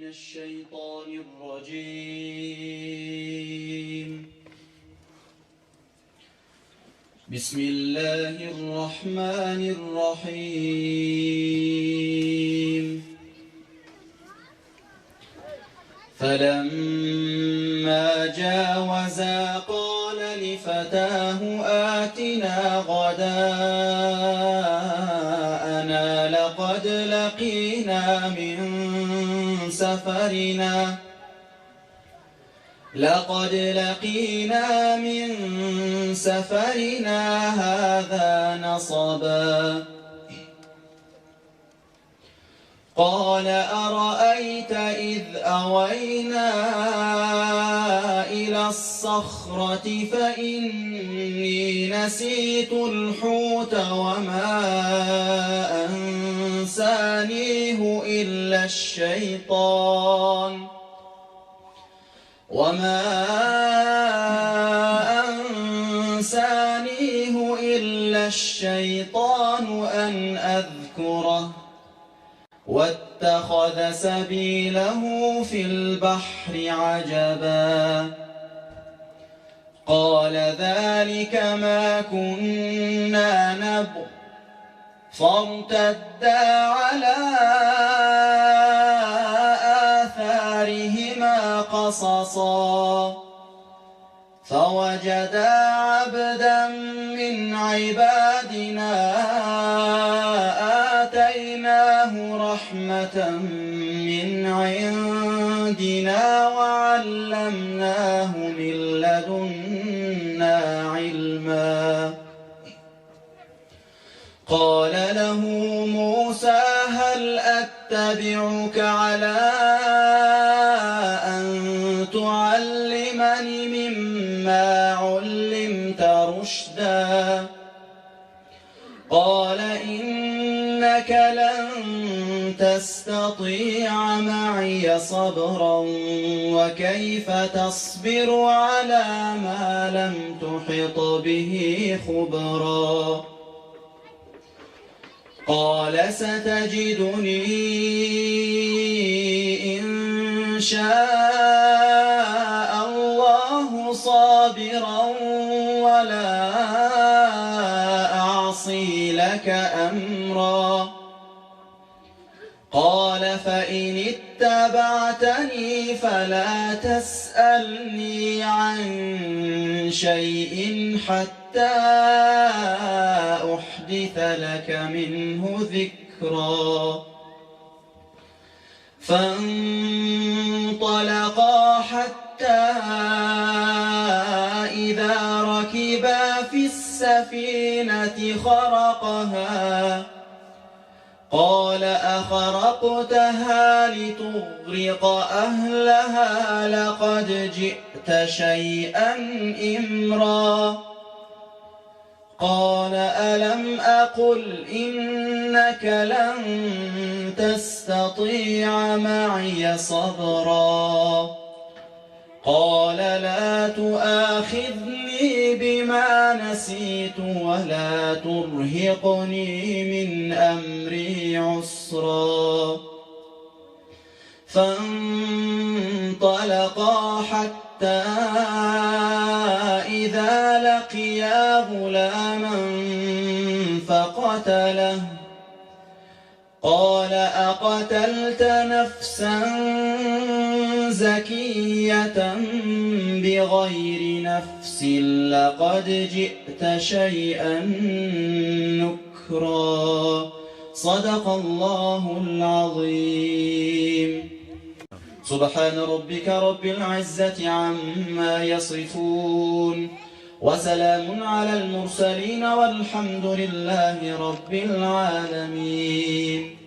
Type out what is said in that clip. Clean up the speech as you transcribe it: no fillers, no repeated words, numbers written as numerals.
الشيطان الرجيم. بسم الله الرحمن الرحيم. فلما جاوزا قال لفتاه آتنا غداءنا لقد لقينا من سفرنا هذا نصبا. قال أرأيت إذ أوينا إلى الصخرة فإني نسيت الحوت وما أنسانيه إلا الشيطان أن أذكره واتخذ سبيله في البحر عجبا. قال ذلك ما كنا نبغ فارتدا على آثارهما قصصا. فوجدا عبدا من عبادنا آتيناه رحمة من عندنا وعلمناه من لدنا علما. قال له موسى هل أتبعك على أن تعلمني مما علمت رشدا؟ قال إنك لن تستطيع معي صبرا وكيف تصبر على ما لم تحط به خبرا. قال ستجدني إن شاء الله صابرا ولا أعصي لك أمرا. قال فإن اتبعتني فلا تسألني عن شيء حتى أحدث لك منه ذكرا. فانطلقا حتى إذا ركبا في السفينة خرقها. قال أخرقتها لتغرق أهلها لقد جئت شيئا إمرا. قال ألم أقل إنك لن تستطيع معي صبرا. قال لا تؤاخذني بما نسيت ولا ترهقني من أمري عسرا. فانطلقا حتى إذا لقيا غلاما فقتله. قال أقتلت نفسا زكية بغير نفس لقد جئت شيئا نكرا. صدق الله العظيم. سبحان ربك رب العزة عما يصفون وسلام على المرسلين والحمد لله رب العالمين.